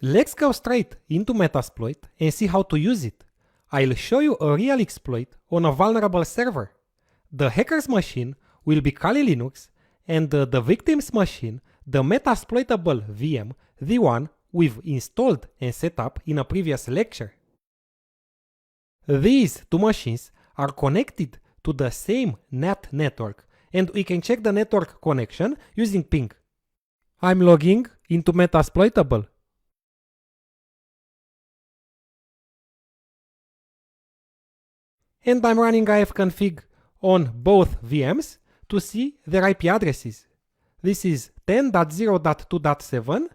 Let's go straight into Metasploit and see how to use it. I'll show you a real exploit on a vulnerable server. The hacker's machine will be Kali Linux, and the victim's machine, the Metasploitable VM, the one we've installed and set up in a previous lecture. These two machines are connected to the same NAT network, and we can check the network connection using ping. I'm logging into Metasploitable. And I'm running ifconfig on both VMs to see their IP addresses. This is 10.0.2.7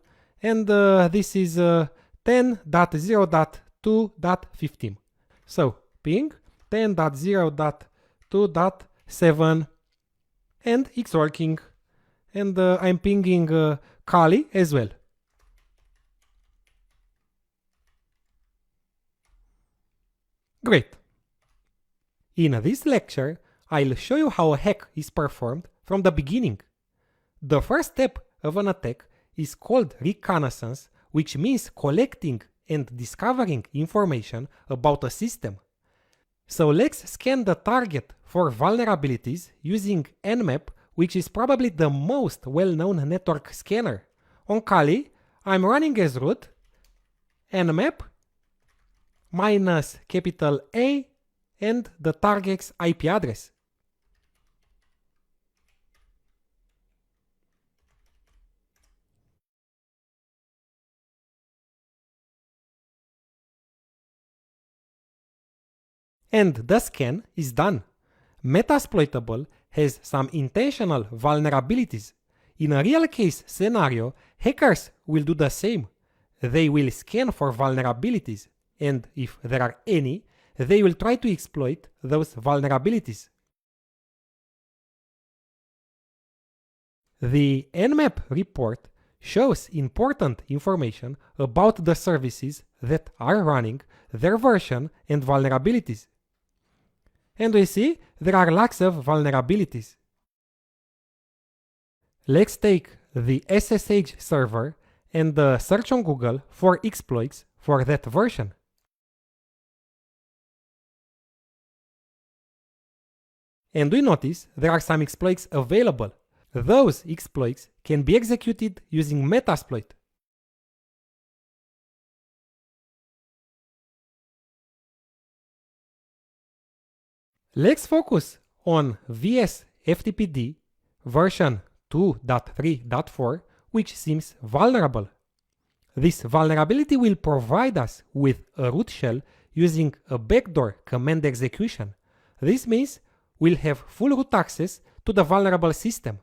and this is 10.0.2.15. So ping 10.0.2.7 and it's working. And I'm pinging Kali as well. Great. In this lecture, I'll show you how a hack is performed from the beginning. The first step of an attack is called reconnaissance, which means collecting and discovering information about a system. So let's scan the target for vulnerabilities using Nmap, which is probably the most well-known network scanner. On Kali, I'm running as root Nmap minus capital A and the target's IP address. And the scan is done. Metasploitable has some intentional vulnerabilities. In a real case scenario, hackers will do the same. They will scan for vulnerabilities, and if there are any, they will try to exploit those vulnerabilities. The Nmap report shows important information about the services that are running, their version, and vulnerabilities. And we see there are lots of vulnerabilities. Let's take the SSH server and search on Google for exploits for that version. And we notice there are some exploits available. Those exploits can be executed using Metasploit. Let's focus on VS FTPD version 2.3.4, which seems vulnerable. This vulnerability will provide us with a root shell using a backdoor command execution. This means we'll have full root access to the vulnerable system.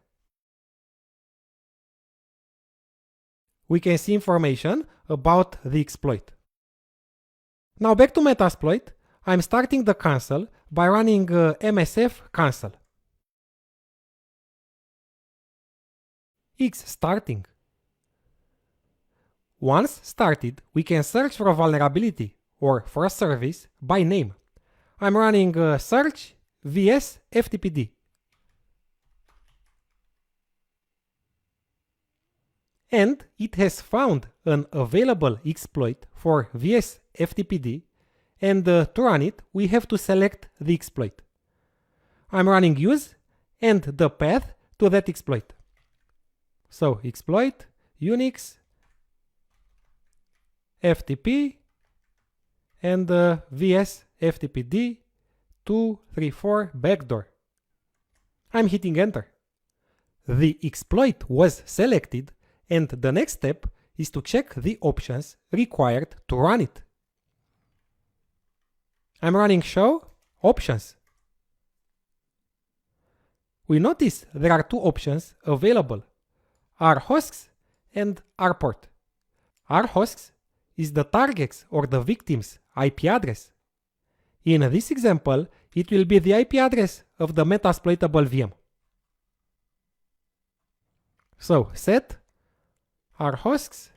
We can see information about the exploit. Now back to Metasploit, I'm starting the console by running msf console. It's starting. Once started, we can search for a vulnerability or for a service by name. I'm running search vs ftpd. And it has found an available exploit for vs ftpd, and to run it, we have to select the exploit. I'm running use and the path to that exploit. So exploit Unix FTP and vs ftpd 234 backdoor. I'm hitting enter. The exploit was selected, and the next step is to check the options required to run it. I'm running show options. We notice there are two options available, rhosts and rport. Rhosts is the target's or the victim's IP address. In this example, it will be the IP address of the Metasploitable VM. So set rhosts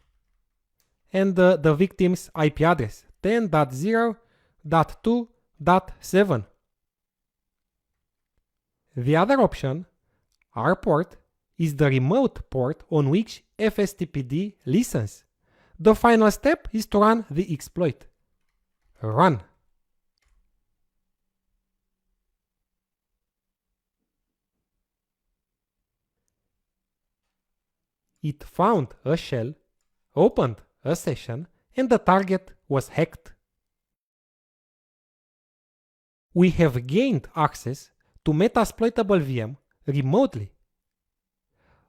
and the victim's IP address 10.0.2.7. The other option, rport, is the remote port on which FSTPD listens. The final step is to run the exploit. Run. It found a shell, opened a session, and the target was hacked. We have gained access to Metasploitable VM remotely.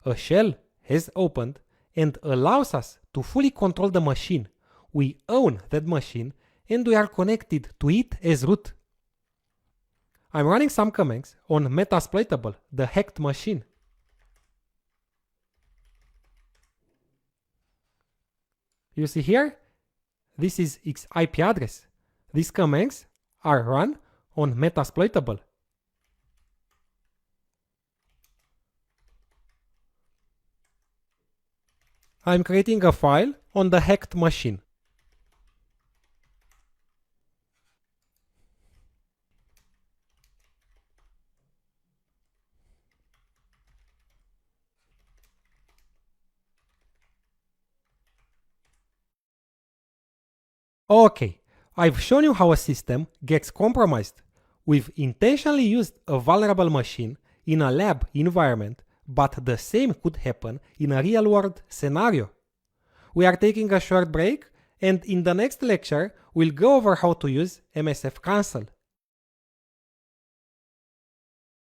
A shell has opened and allows us to fully control the machine. We own that machine and we are connected to it as root. I'm running some commands on Metasploitable, the hacked machine. You see here, this is its IP address. These commands are run on Metasploitable. I'm creating a file on the hacked machine. Okay, I've shown you how a system gets compromised. We've intentionally used a vulnerable machine in a lab environment, but the same could happen in a real-world scenario. We are taking a short break, and in the next lecture, we'll go over how to use MSF cancel.